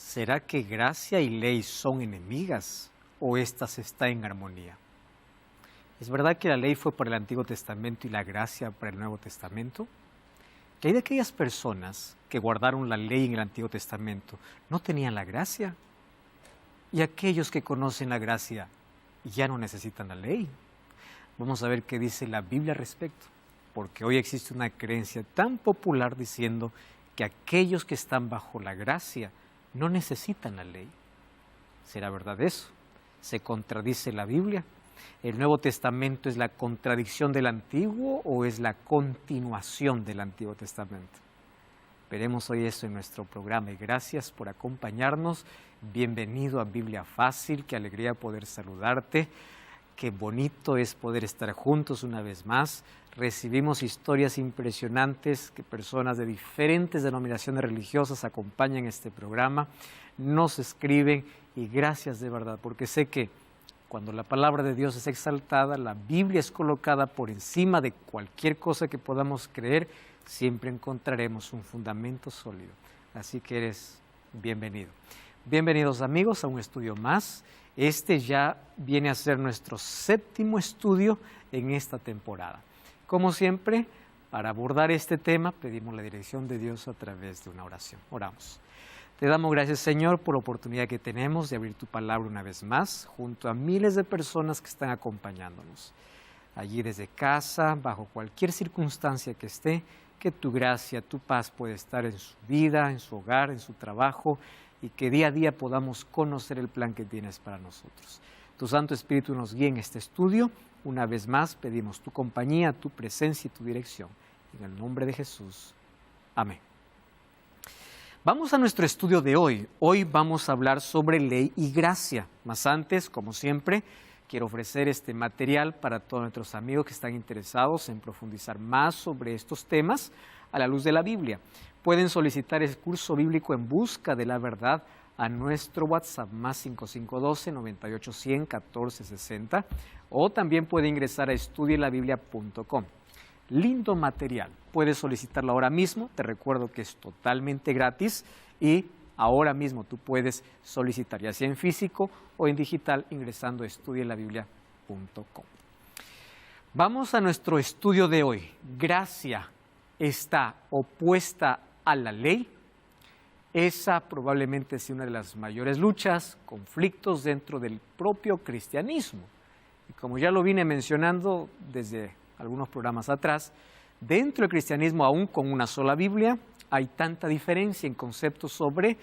¿Será que gracia y ley son enemigas o éstas están en armonía? ¿Es verdad que la ley fue para el Antiguo Testamento y la gracia para el Nuevo Testamento? ¿Qué hay de aquellas personas que guardaron la ley en el Antiguo Testamento? ¿No tenían la gracia? ¿Y aquellos que conocen la gracia ya no necesitan la ley? Vamos a ver qué dice la Biblia al respecto, porque hoy existe una creencia tan popular diciendo que aquellos que están bajo la gracia no necesitan la ley. ¿Será verdad eso? ¿Se contradice la Biblia? ¿El Nuevo Testamento es la contradicción del Antiguo o es la continuación del Antiguo Testamento? Veremos hoy eso en nuestro programa y gracias por acompañarnos. Bienvenido a Biblia Fácil, qué alegría poder saludarte. Qué bonito es poder estar juntos una vez más. Recibimos historias impresionantes que personas de diferentes denominaciones religiosas acompañan este programa, nos escriben y gracias de verdad, porque sé que cuando la palabra de Dios es exaltada, la Biblia es colocada por encima de cualquier cosa que podamos creer, siempre encontraremos un fundamento sólido. Así que eres bienvenido. Bienvenidos amigos a un estudio más. Este ya viene a ser nuestro 7º estudio en esta temporada. Como siempre, para abordar este tema, pedimos la dirección de Dios a través de una oración. Oramos. Te damos gracias, Señor, por la oportunidad que tenemos de abrir tu palabra una vez más, junto a miles de personas que están acompañándonos. Allí desde casa, bajo cualquier circunstancia que esté, que tu gracia, tu paz puede estar en su vida, en su hogar, en su trabajo, y que día a día podamos conocer el plan que tienes para nosotros. Tu Santo Espíritu nos guíe en este estudio. Una vez más pedimos tu compañía, tu presencia y tu dirección. En el nombre de Jesús. Amén. Vamos a nuestro estudio de hoy. Hoy vamos a hablar sobre ley y gracia. Más antes, como siempre, quiero ofrecer este material para todos nuestros amigos que están interesados en profundizar más sobre estos temas a la luz de la Biblia. Pueden solicitar el curso bíblico En Busca de la Verdad a nuestro WhatsApp más 5512-9810-1460 o también puede ingresar a estudielabiblia.com. Lindo material, puedes solicitarlo ahora mismo, te recuerdo que es totalmente gratis y ahora mismo tú puedes solicitar ya sea en físico o en digital ingresando a estudielabiblia.com. Vamos a nuestro estudio de hoy. Gracia está opuesta a la ley. Esa probablemente es una de las mayores luchas, conflictos dentro del propio cristianismo. Y como ya lo vine mencionando desde algunos programas atrás, dentro del cristianismo, aún con una sola Biblia, hay tanta diferencia en conceptos sobre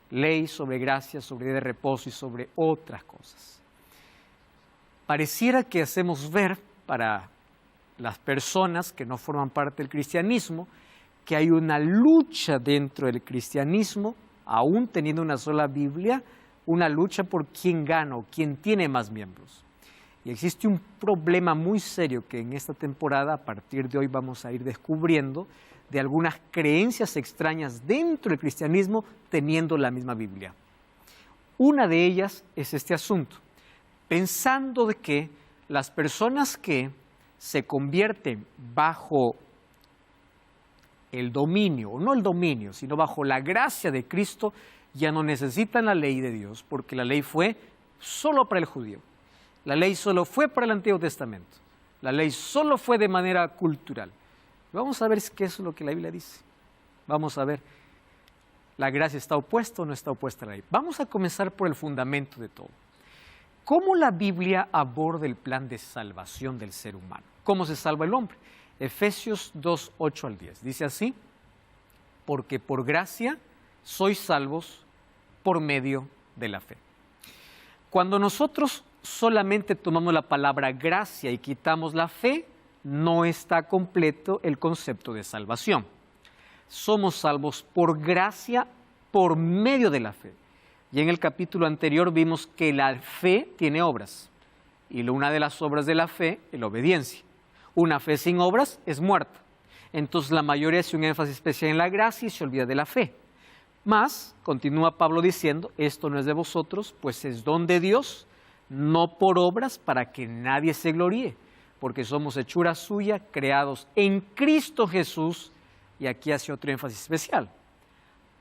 ley, sobre gracia, sobre día de reposo y sobre otras cosas. Pareciera que hacemos ver para las personas que no forman parte del cristianismo que hay una lucha dentro del cristianismo, aún teniendo una sola Biblia, una lucha por quién gana o quién tiene más miembros. Y existe un problema muy serio que en esta temporada, a partir de hoy, vamos a ir descubriendo de algunas creencias extrañas dentro del cristianismo teniendo la misma Biblia. Una de ellas es este asunto, pensando de que las personas que se convierten bajo el dominio, o no el dominio, sino bajo la gracia de Cristo, ya no necesitan la ley de Dios, porque la ley fue solo para el judío. La ley solo fue para el Antiguo Testamento. La ley solo fue de manera cultural. Vamos a ver qué es lo que la Biblia dice. Vamos a ver, ¿la gracia está opuesta o no está opuesta a la ley? Vamos a comenzar por el fundamento de todo. ¿Cómo la Biblia aborda el plan de salvación del ser humano? ¿Cómo se salva el hombre? Efesios 2, 8 al 10. Dice así, porque por gracia sois salvos por medio de la fe. Cuando nosotros solamente tomamos la palabra gracia y quitamos la fe, no está completo el concepto de salvación. Somos salvos por gracia por medio de la fe. Y en el capítulo anterior vimos que la fe tiene obras. Y una de las obras de la fe es la obediencia. Una fe sin obras es muerta. Entonces la mayoría hace un énfasis especial en la gracia y se olvida de la fe. Mas, continúa Pablo diciendo, esto no es de vosotros, pues es don de Dios, no por obras para que nadie se gloríe, porque somos hechura suya, creados en Cristo Jesús, y aquí hace otro énfasis especial,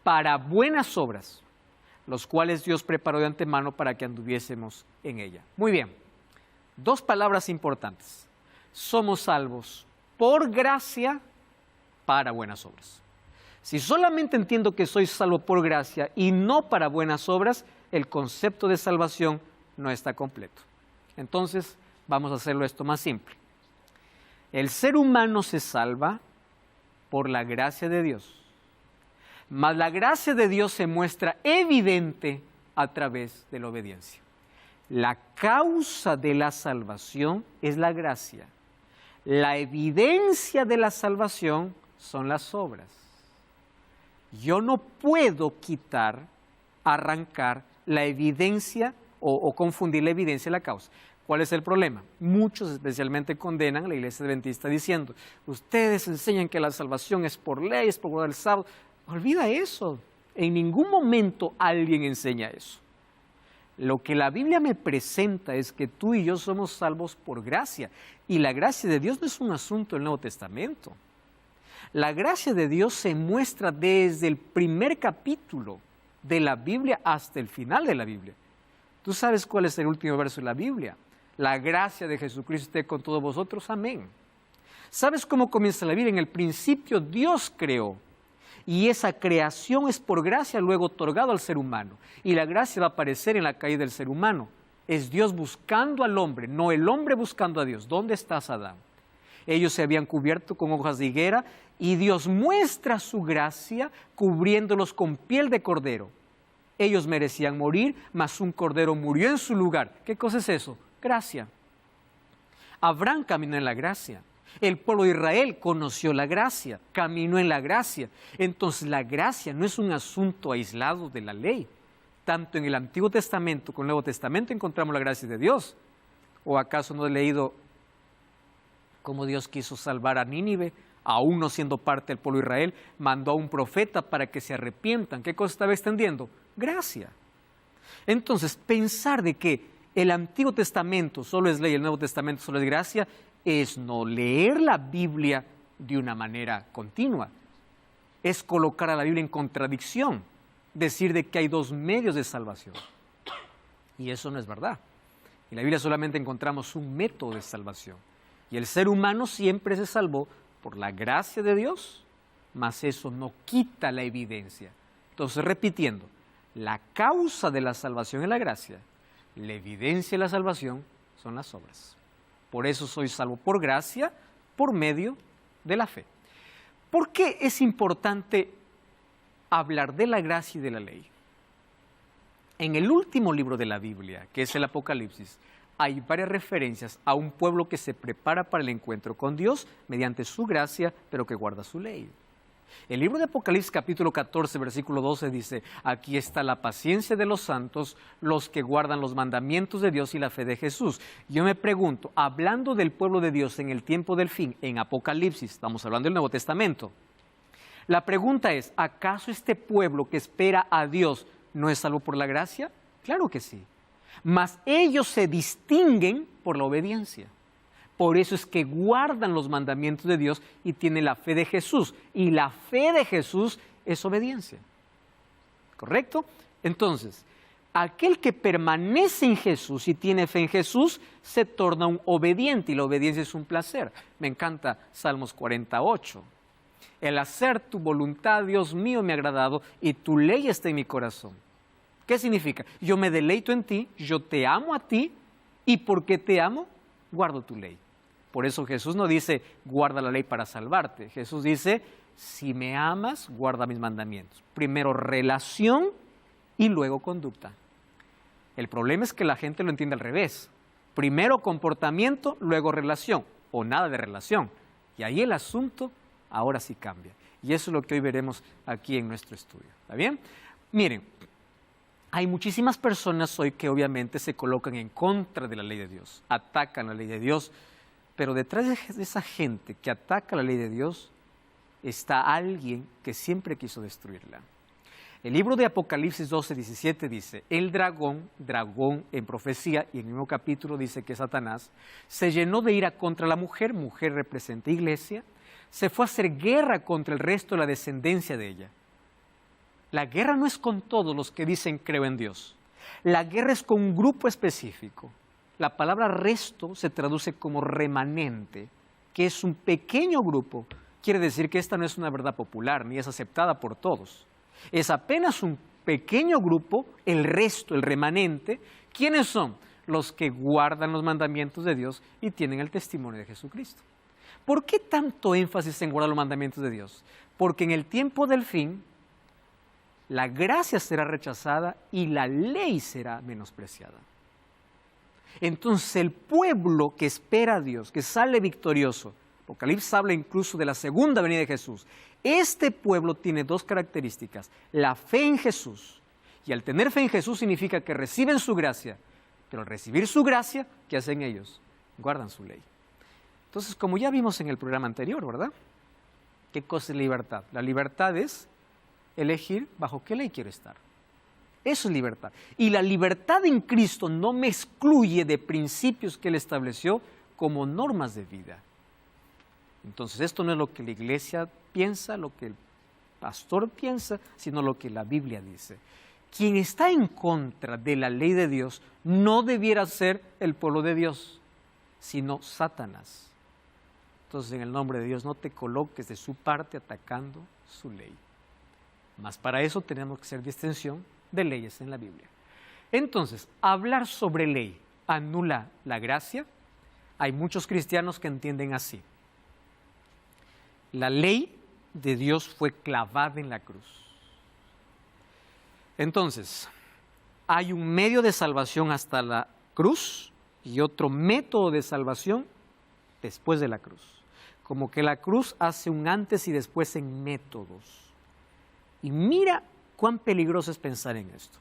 para buenas obras, los cuales Dios preparó de antemano para que anduviésemos en ella. Muy bien, dos palabras importantes. Somos salvos por gracia para buenas obras. Si solamente entiendo que soy salvo por gracia y no para buenas obras, el concepto de salvación no está completo. Entonces, vamos a hacerlo esto más simple. El ser humano se salva por la gracia de Dios, mas la gracia de Dios se muestra evidente a través de la obediencia. La causa de la salvación es la gracia. La evidencia de la salvación son las obras. Yo no puedo quitar, arrancar la evidencia o confundir la evidencia y la causa. ¿Cuál es el problema? Muchos especialmente condenan a la iglesia adventista diciendo, ustedes enseñan que la salvación es por ley, es por guardar el sábado. Olvida eso. En ningún momento alguien enseña eso. Lo que la Biblia me presenta es que tú y yo somos salvos por gracia. Y la gracia de Dios no es un asunto del Nuevo Testamento. La gracia de Dios se muestra desde el primer capítulo de la Biblia hasta el final de la Biblia. ¿Tú sabes cuál es el último verso de la Biblia? La gracia de Jesucristo esté con todos vosotros. Amén. ¿Sabes cómo comienza la Biblia? En el principio Dios creó. Y esa creación es por gracia luego otorgado al ser humano. Y la gracia va a aparecer en la caída del ser humano. Es Dios buscando al hombre, no el hombre buscando a Dios. ¿Dónde estás, Adán? Ellos se habían cubierto con hojas de higuera y Dios muestra su gracia cubriéndolos con piel de cordero. Ellos merecían morir, mas un cordero murió en su lugar. ¿Qué cosa es eso? Gracia. Abraham caminó en la gracia. El pueblo de Israel conoció la gracia, caminó en la gracia. Entonces la gracia no es un asunto aislado de la ley. Tanto en el Antiguo Testamento como en el Nuevo Testamento encontramos la gracia de Dios. ¿O acaso no he leído cómo Dios quiso salvar a Nínive, aún no siendo parte del pueblo de Israel, mandó a un profeta para que se arrepientan? ¿Qué cosa estaba extendiendo? Gracia. Entonces, pensar de que el Antiguo Testamento solo es ley y el Nuevo Testamento solo es gracia, es no leer la Biblia de una manera continua. Es colocar a la Biblia en contradicción, decir de que hay dos medios de salvación. Y eso no es verdad. En la Biblia solamente encontramos un método de salvación. Y el ser humano siempre se salvó por la gracia de Dios, mas eso no quita la evidencia. Entonces, repitiendo, la causa de la salvación es la gracia, la evidencia de la salvación son las obras. Por eso soy salvo por gracia, por medio de la fe. ¿Por qué es importante hablar de la gracia y de la ley? En el último libro de la Biblia, que es el Apocalipsis, hay varias referencias a un pueblo que se prepara para el encuentro con Dios mediante su gracia, pero que guarda su ley. El libro de Apocalipsis capítulo 14, versículo 12 dice, aquí está la paciencia de los santos, los que guardan los mandamientos de Dios y la fe de Jesús. Yo me pregunto, hablando del pueblo de Dios en el tiempo del fin, en Apocalipsis, estamos hablando del Nuevo Testamento, la pregunta es, ¿acaso este pueblo que espera a Dios no es salvo por la gracia? Claro que sí, mas ellos se distinguen por la obediencia. Por eso es que guardan los mandamientos de Dios y tienen la fe de Jesús. Y la fe de Jesús es obediencia. ¿Correcto? Entonces, aquel que permanece en Jesús y tiene fe en Jesús, se torna un obediente. Y la obediencia es un placer. Me encanta Salmos 48. El hacer tu voluntad, Dios mío, me ha agradado y tu ley está en mi corazón. ¿Qué significa? Yo me deleito en ti, yo te amo a ti y porque te amo, guardo tu ley. Por eso Jesús no dice, guarda la ley para salvarte. Jesús dice, si me amas, guarda mis mandamientos. Primero relación y luego conducta. El problema es que la gente lo entiende al revés. Primero comportamiento, luego relación, o nada de relación. Y ahí el asunto ahora sí cambia. Y eso es lo que hoy veremos aquí en nuestro estudio. ¿Está bien? Miren, hay muchísimas personas hoy que obviamente se colocan en contra de la ley de Dios, atacan la ley de Dios, pero detrás de esa gente que ataca la ley de Dios está alguien que siempre quiso destruirla. El libro de Apocalipsis 12:17 dice, el dragón en profecía, y en el mismo capítulo dice que Satanás, se llenó de ira contra la mujer representa iglesia, se fue a hacer guerra contra el resto de la descendencia de ella. La guerra no es con todos los que dicen creo en Dios. La guerra es con un grupo específico. La palabra resto se traduce como remanente, que es un pequeño grupo. Quiere decir que esta no es una verdad popular, ni es aceptada por todos. Es apenas un pequeño grupo, el resto, el remanente. ¿Quiénes son? Los que guardan los mandamientos de Dios y tienen el testimonio de Jesucristo. ¿Por qué tanto énfasis en guardar los mandamientos de Dios? Porque en el tiempo del fin, la gracia será rechazada y la ley será menospreciada. Entonces el pueblo que espera a Dios, que sale victorioso, Apocalipsis habla incluso de la segunda venida de Jesús. Este pueblo tiene dos características: la fe en Jesús. Y al tener fe en Jesús significa que reciben su gracia. Pero al recibir su gracia, ¿qué hacen ellos? Guardan su ley. Entonces, como ya vimos en el programa anterior, ¿verdad? ¿Qué cosa es libertad? La libertad es elegir bajo qué ley quiero estar. Eso es libertad. Y la libertad en Cristo no me excluye de principios que Él estableció como normas de vida. Entonces, esto no es lo que la iglesia piensa, lo que el pastor piensa, sino lo que la Biblia dice. Quien está en contra de la ley de Dios no debiera ser el pueblo de Dios, sino Satanás. Entonces, en el nombre de Dios, no te coloques de su parte atacando su ley. Mas para eso tenemos que hacer distinción de leyes en la Biblia. Entonces, hablar sobre ley anula la gracia. Hay muchos cristianos que entienden así. La ley de Dios fue clavada en la cruz. Entonces, hay un medio de salvación hasta la cruz y otro método de salvación después de la cruz. Como que la cruz hace un antes y después en métodos. Y mira cuán peligroso es pensar en esto.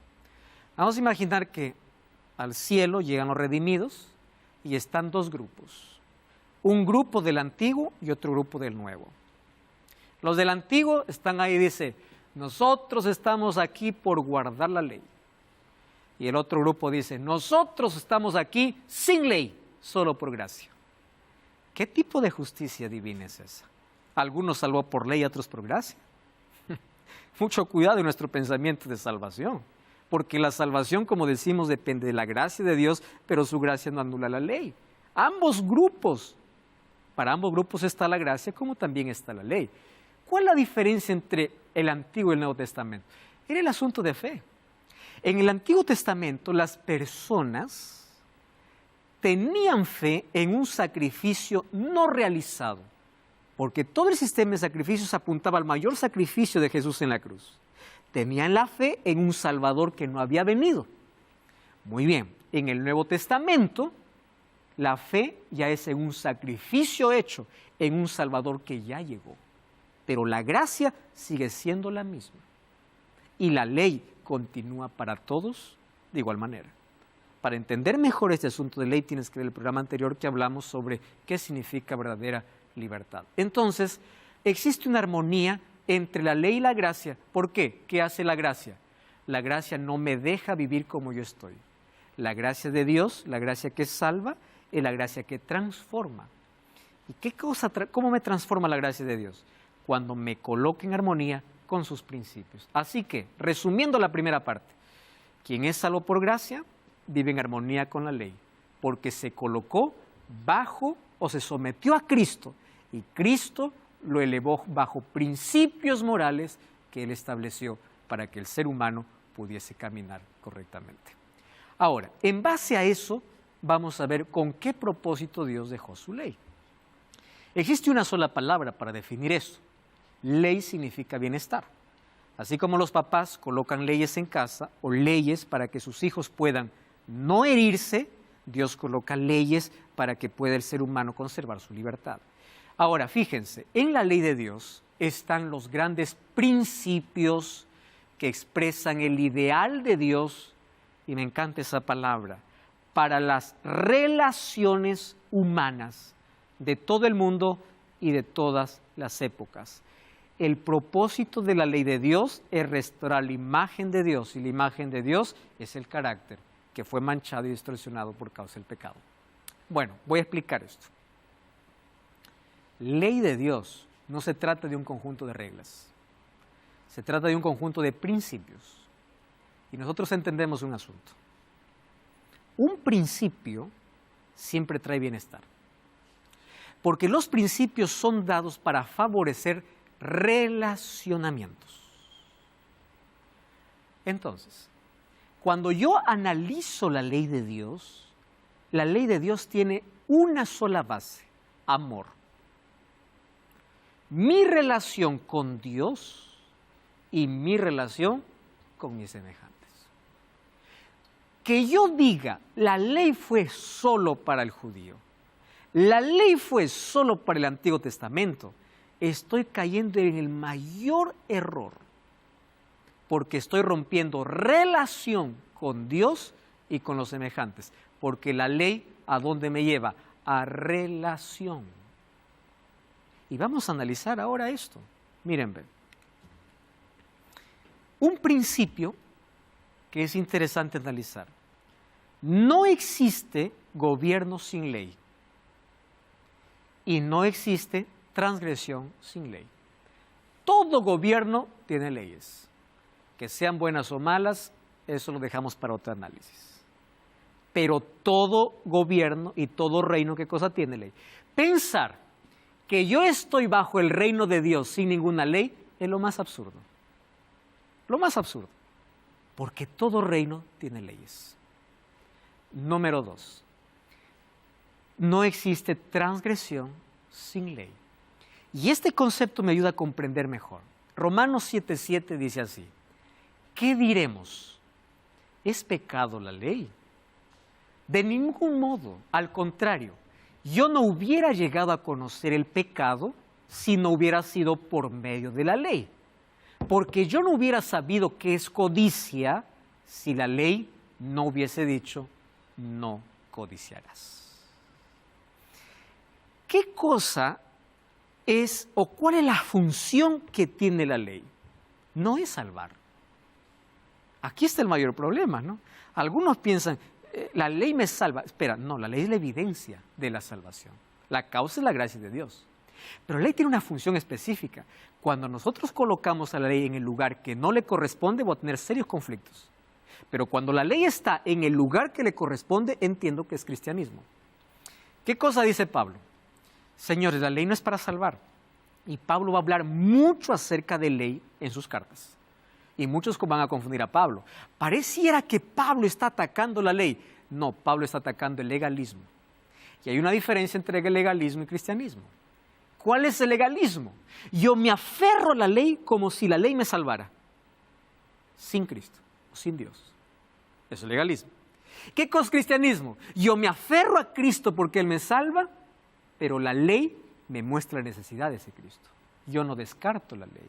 Vamos a imaginar que al cielo llegan los redimidos y están dos grupos. Un grupo del antiguo y otro grupo del nuevo. Los del antiguo están ahí y dicen: nosotros estamos aquí por guardar la ley. Y el otro grupo dice: nosotros estamos aquí sin ley, solo por gracia. ¿Qué tipo de justicia divina es esa? ¿Algunos salvó por ley y otros por gracia? Mucho cuidado en nuestro pensamiento de salvación, porque la salvación, como decimos, depende de la gracia de Dios, pero su gracia no anula la ley. Ambos grupos, para ambos grupos está la gracia, como también está la ley. ¿Cuál es la diferencia entre el Antiguo y el Nuevo Testamento? Era el asunto de fe. En el Antiguo Testamento las personas tenían fe en un sacrificio no realizado, porque todo el sistema de sacrificios apuntaba al mayor sacrificio de Jesús en la cruz. Tenían la fe en un Salvador que no había venido. Muy bien, en el Nuevo Testamento la fe ya es en un sacrificio hecho, en un Salvador que ya llegó. Pero la gracia sigue siendo la misma. Y la ley continúa para todos de igual manera. Para entender mejor este asunto de ley tienes que ver el programa anterior que hablamos sobre qué significa verdadera libertad. Entonces, existe una armonía entre la ley y la gracia. ¿Por qué? ¿Qué hace la gracia? La gracia no me deja vivir como yo estoy. La gracia de Dios, la gracia que salva, es la gracia que transforma. ¿Y cómo me transforma la gracia de Dios? Cuando me coloque en armonía con sus principios. Así que, resumiendo la primera parte, quien es salvo por gracia, vive en armonía con la ley, porque se colocó bajo o se sometió a Cristo, y Cristo lo elevó bajo principios morales que Él estableció para que el ser humano pudiese caminar correctamente. Ahora, en base a eso, vamos a ver con qué propósito Dios dejó su ley. Existe una sola palabra para definir eso. Ley significa bienestar. Así como los papás colocan leyes en casa o leyes para que sus hijos puedan no herirse, Dios coloca leyes para que pueda el ser humano conservar su libertad. Ahora, fíjense, en la ley de Dios están los grandes principios que expresan el ideal de Dios, y me encanta esa palabra, para las relaciones humanas de todo el mundo y de todas las épocas. El propósito de la ley de Dios es restaurar la imagen de Dios, y la imagen de Dios es el carácter que fue manchado y distorsionado por causa del pecado. Bueno, voy a explicar esto. Ley de Dios no se trata de un conjunto de reglas. Se trata de un conjunto de principios. Y nosotros entendemos un asunto. Un principio siempre trae bienestar. Porque los principios son dados para favorecer relacionamientos. Entonces, cuando yo analizo la ley de Dios tiene una sola base: amor. Mi relación con Dios y mi relación con mis semejantes. Que yo diga, la ley fue solo para el judío, la ley fue solo para el Antiguo Testamento, estoy cayendo en el mayor error, porque estoy rompiendo relación con Dios y con los semejantes, porque la ley, ¿a dónde me lleva? A relación. Y vamos a analizar ahora esto. Miren, ven. Un principio que es interesante analizar. No existe gobierno sin ley y no existe transgresión sin ley. Todo gobierno tiene leyes, que sean buenas o malas, eso lo dejamos para otro análisis. Pero todo gobierno y todo reino, ¿qué cosa tiene ley? Pensar que yo estoy bajo el reino de Dios sin ninguna ley es lo más absurdo. Lo más absurdo, porque todo reino tiene leyes. Número 2, no existe transgresión sin ley. Y este concepto me ayuda a comprender mejor. Romanos 7:7 dice así: ¿qué diremos? ¿Es pecado la ley? De ningún modo, al contrario, yo no hubiera llegado a conocer el pecado si no hubiera sido por medio de la ley. Porque yo no hubiera sabido qué es codicia si la ley no hubiese dicho, no codiciarás. ¿Qué cosa es o cuál es la función que tiene la ley? No es salvar. Aquí está el mayor problema, ¿no? Algunos piensan, la ley me salva. Espera, no, la ley es la evidencia de la salvación. La causa es la gracia de Dios. Pero la ley tiene una función específica. Cuando nosotros colocamos a la ley en el lugar que no le corresponde, va a tener serios conflictos. Pero cuando la ley está en el lugar que le corresponde, entiendo que es cristianismo. ¿Qué cosa dice Pablo? Señores, la ley no es para salvar. Y Pablo va a hablar mucho acerca de ley en sus cartas. Y muchos van a confundir a Pablo. Pareciera que Pablo está atacando la ley. No, Pablo está atacando el legalismo. Y hay una diferencia entre el legalismo y cristianismo. ¿Cuál es el legalismo? Yo me aferro a la ley como si la ley me salvara. Sin Cristo, sin Dios. Eso es legalismo. ¿Qué cosa es cristianismo? Yo me aferro a Cristo porque Él me salva, pero la ley me muestra la necesidad de ese Cristo. Yo no descarto la ley.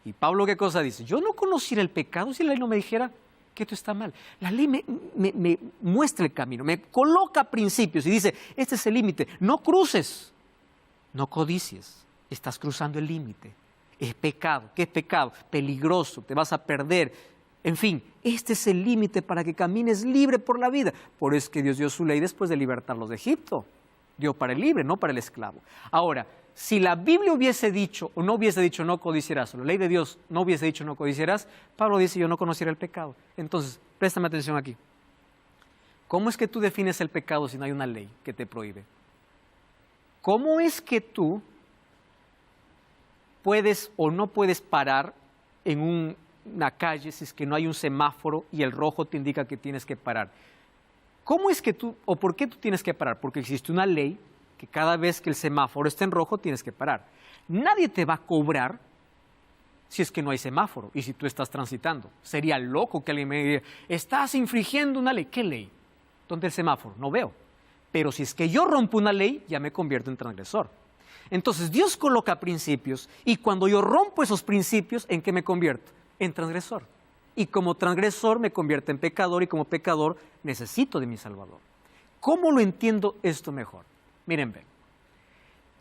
Y Pablo, ¿qué cosa dice? Yo no conociera el pecado si la ley no me dijera que esto está mal. La ley me muestra el camino, me coloca principios y dice, este es el límite, no cruces. No codicies, estás cruzando el límite. Es pecado. ¿Qué es pecado? Peligroso, te vas a perder. En fin, este es el límite para que camines libre por la vida. Por eso es que Dios dio su ley después de libertarlos de Egipto. Dio para el libre, no para el esclavo. Ahora, si la Biblia hubiese dicho o no hubiese dicho no codiciarás, o la ley de Dios no hubiese dicho no codiciarás, Pablo dice yo no conociera el pecado. Entonces, préstame atención aquí. ¿Cómo es que tú defines el pecado si no hay una ley que te prohíbe? ¿Cómo es que tú puedes o no puedes parar en una calle si es que no hay un semáforo y el rojo te indica que tienes que parar? ¿Cómo es que tú, o por qué tú tienes que parar? Porque existe una ley que cada vez que el semáforo está en rojo tienes que parar. Nadie te va a cobrar si es que no hay semáforo y si tú estás transitando. Sería loco que alguien me diga, estás infringiendo una ley. ¿Qué ley? ¿Dónde el semáforo? No veo. Pero si es que yo rompo una ley, ya me convierto en transgresor. Entonces Dios coloca principios y cuando yo rompo esos principios, ¿en qué me convierto? En transgresor. Y como transgresor me convierto en pecador y como pecador necesito de mi Salvador. ¿Cómo lo entiendo esto mejor? Miren, ven.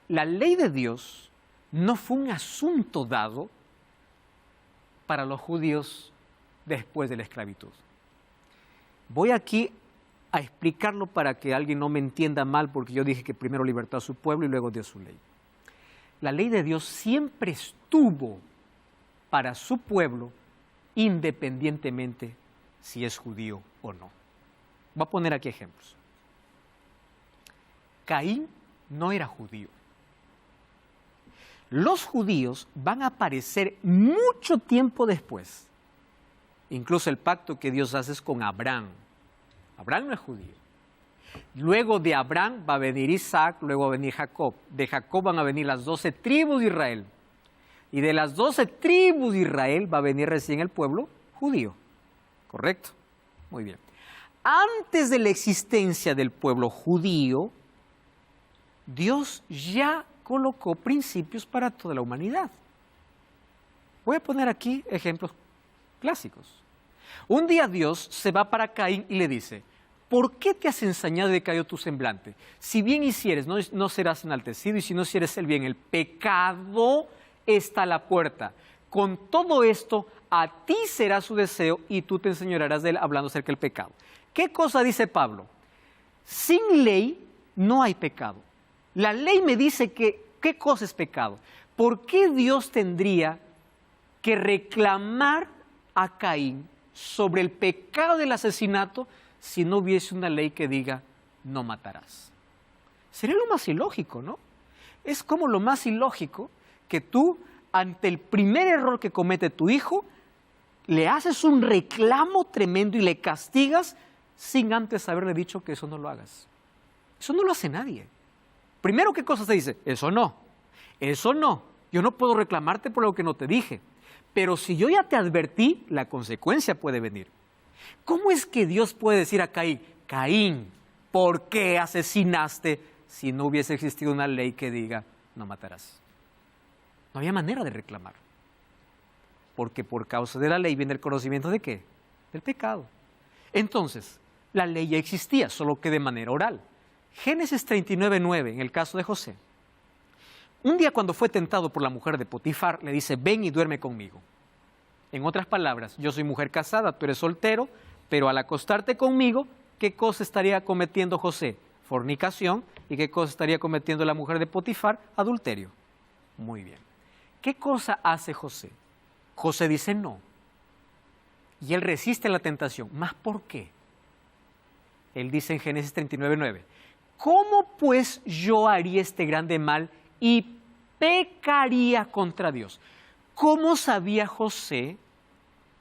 La ley de Dios no fue un asunto dado para los judíos después de la esclavitud. Voy aquí a explicarlo para que alguien no me entienda mal, porque yo dije que primero libertó a su pueblo y luego dio su ley. La ley de Dios siempre estuvo para su pueblo, independientemente si es judío o no. Voy a poner aquí ejemplos. Caín no era judío. Los judíos van a aparecer mucho tiempo después. Incluso el pacto que Dios hace es con Abraham. Abraham no es judío. Luego de Abraham va a venir Isaac, luego va a venir Jacob. De Jacob van a venir las 12 tribus de Israel. Y de las 12 tribus de Israel va a venir recién el pueblo judío. ¿Correcto? Muy bien. Antes de la existencia del pueblo judío, Dios ya colocó principios para toda la humanidad. Voy a poner aquí ejemplos clásicos. Un día Dios se va para Caín y le dice: ¿por qué te has ensañado y decaído tu semblante? Si bien hicieres, no serás enaltecido, y si no hicieres el bien, el pecado está a la puerta. Con todo esto, a ti será su deseo y tú te enseñorearás de él, hablando acerca del pecado. ¿Qué cosa dice Pablo? Sin ley no hay pecado. La ley me dice que, ¿qué cosa es pecado? ¿Por qué Dios tendría que reclamar a Caín sobre el pecado del asesinato si no hubiese una ley que diga no matarás? Sería lo más ilógico, ¿no? Es como lo más ilógico que tú, ante el primer error que comete tu hijo, le haces un reclamo tremendo y le castigas sin antes haberle dicho que eso no lo hagas. Eso no lo hace nadie. Primero, ¿qué cosa se dice? Eso no, yo no puedo reclamarte por lo que no te dije. Pero si yo ya te advertí, la consecuencia puede venir. ¿Cómo es que Dios puede decir a Caín: Caín, ¿por qué asesinaste? Si no hubiese existido una ley que diga no matarás. No había manera de reclamar. Porque por causa de la ley viene el conocimiento ¿de qué? Del pecado. Entonces, la ley ya existía, solo que de manera oral. Génesis 39:9, en el caso de José. Un día, cuando fue tentado por la mujer de Potifar, le dice: ven y duerme conmigo. En otras palabras, yo soy mujer casada, tú eres soltero, pero al acostarte conmigo, ¿qué cosa estaría cometiendo José? Fornicación. ¿Y qué cosa estaría cometiendo la mujer de Potifar? Adulterio. Muy bien. ¿Qué cosa hace José? José dice no. Y él resiste la tentación. ¿Más por qué? Él dice en Génesis 39:9, ¿cómo pues yo haría este grande mal y pecaría contra Dios? ¿Cómo sabía José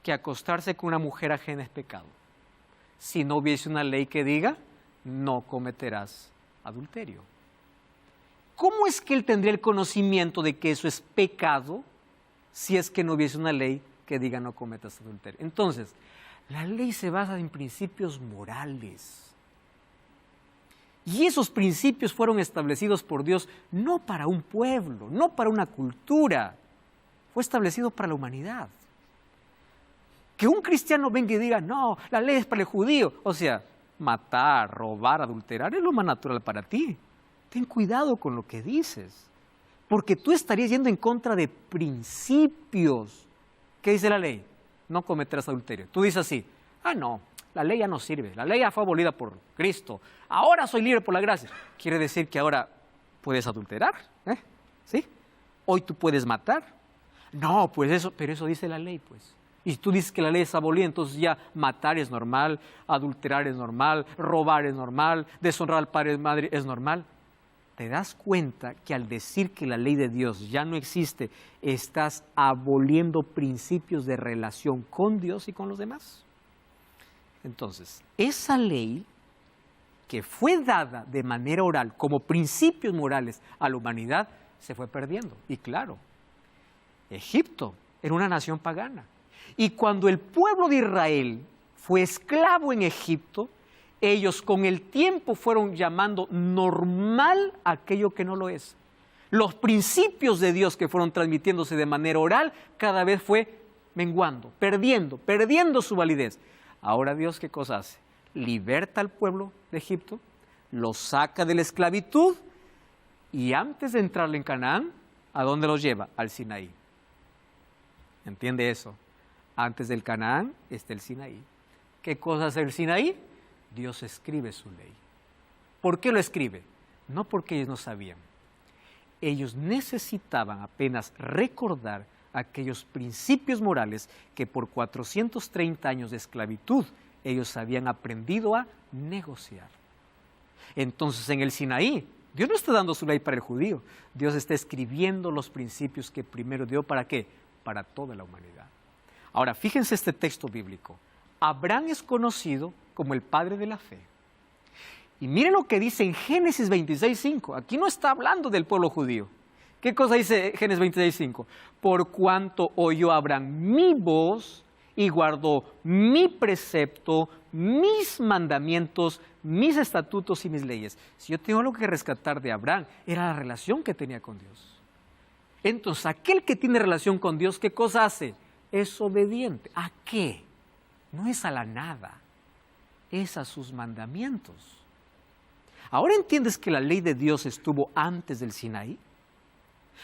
que acostarse con una mujer ajena es pecado? Si no hubiese una ley que diga, no cometerás adulterio. ¿Cómo es que él tendría el conocimiento de que eso es pecado si es que no hubiese una ley que diga no cometas adulterio? Entonces, la ley se basa en principios morales. Y esos principios fueron establecidos por Dios no para un pueblo, no para una cultura. Fue establecido para la humanidad. Que un cristiano venga y diga, no, la ley es para el judío. O sea, matar, robar, adulterar es lo más natural para ti. Ten cuidado con lo que dices. Porque tú estarías yendo en contra de principios. ¿Qué dice la ley? No cometerás adulterio. Tú dices así, no, la ley ya no sirve. La ley ya fue abolida por Cristo. Ahora soy libre por la gracia. Quiere decir que ahora puedes adulterar, ¿sí? Hoy tú puedes matar. No, pues eso, pero eso dice la ley, pues. Y tú dices que la ley es abolida, entonces ya matar es normal, adulterar es normal, robar es normal, deshonrar al padre y madre es normal. ¿Te das cuenta que al decir que la ley de Dios ya no existe, estás aboliendo principios de relación con Dios y con los demás? Entonces, esa ley que fue dada de manera oral como principios morales a la humanidad, se fue perdiendo. Y claro, Egipto era una nación pagana. Y cuando el pueblo de Israel fue esclavo en Egipto, ellos con el tiempo fueron llamando normal aquello que no lo es. Los principios de Dios que fueron transmitiéndose de manera oral cada vez fue menguando, perdiendo su validez. Ahora Dios, ¿qué cosa hace? Liberta al pueblo de Egipto, los saca de la esclavitud y antes de entrarle en Canaán, ¿a dónde los lleva? Al Sinaí. ¿Entiende eso? Antes del Canaán está el Sinaí. ¿Qué cosa es el Sinaí? Dios escribe su ley. ¿Por qué lo escribe? No porque ellos no sabían. Ellos necesitaban apenas recordar aquellos principios morales que por 430 años de esclavitud ellos habían aprendido a negociar. Entonces en el Sinaí, Dios no está dando su ley para el judío, Dios está escribiendo los principios que primero dio, ¿para qué? Para toda la humanidad. Ahora, fíjense este texto bíblico. Abraham es conocido como el padre de la fe. Y miren lo que dice en Génesis 26:5. Aquí no está hablando del pueblo judío. ¿Qué cosa dice Génesis 26:5? Por cuanto oyó Abraham mi voz y guardó mi precepto, mis mandamientos, mis estatutos y mis leyes. Si yo tengo algo que rescatar de Abraham, era la relación que tenía con Dios. Entonces, aquel que tiene relación con Dios, ¿qué cosa hace? Es obediente. ¿A qué? No es a la nada, es a sus mandamientos. ¿Ahora entiendes que la ley de Dios estuvo antes del Sinaí?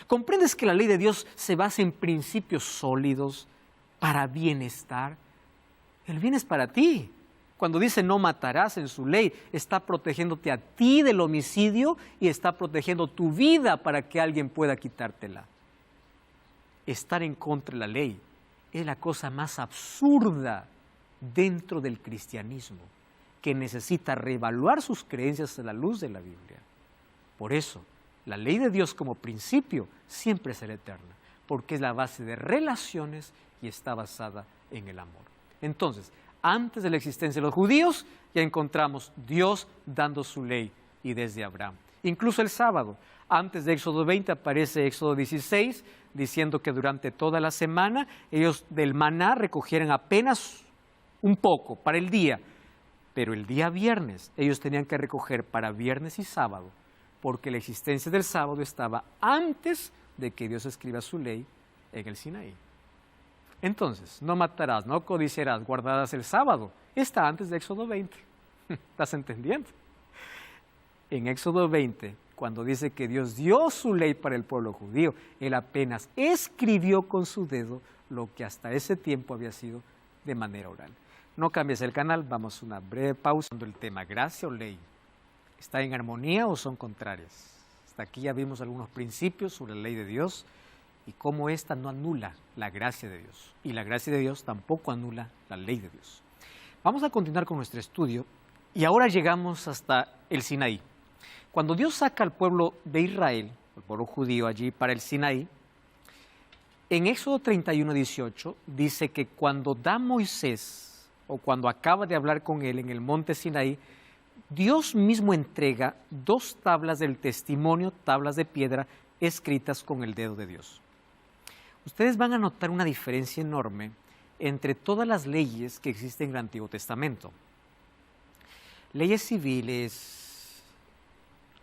¿Comprendes que la ley de Dios se basa en principios sólidos para bienestar? El bien es para ti. Cuando dice no matarás en su ley, está protegiéndote a ti del homicidio y está protegiendo tu vida para que alguien pueda quitártela. Estar en contra de la ley es la cosa más absurda dentro del cristianismo, que necesita reevaluar sus creencias a la luz de la Biblia. Por eso, la ley de Dios como principio siempre será eterna, porque es la base de relaciones y está basada en el amor. Entonces, antes de la existencia de los judíos, ya encontramos Dios dando su ley, y desde Abraham. Incluso el sábado, antes de Éxodo 20 aparece Éxodo 16, diciendo que durante toda la semana ellos del maná recogieran apenas un poco para el día, pero el día viernes ellos tenían que recoger para viernes y sábado, porque la existencia del sábado estaba antes de que Dios escriba su ley en el Sinaí. Entonces, no matarás, no codiciarás, guardarás el sábado, está antes de Éxodo 20. ¿Estás entendiendo? En Éxodo 20, cuando dice que Dios dio su ley para el pueblo judío, Él apenas escribió con su dedo lo que hasta ese tiempo había sido de manera oral. No cambies el canal, vamos a una breve pausa. El tema gracia o ley, ¿está en armonía o son contrarias? Hasta aquí ya vimos algunos principios sobre la ley de Dios y cómo ésta no anula la gracia de Dios. Y la gracia de Dios tampoco anula la ley de Dios. Vamos a continuar con nuestro estudio y ahora llegamos hasta el Sinaí. Cuando Dios saca al pueblo de Israel, el pueblo judío allí para el Sinaí, en Éxodo 31:18 dice que cuando da Moisés, o cuando acaba de hablar con él en el monte Sinaí, Dios mismo entrega 2 tablas del testimonio, tablas de piedra, escritas con el dedo de Dios. Ustedes van a notar una diferencia enorme entre todas las leyes que existen en el Antiguo Testamento. Leyes civiles,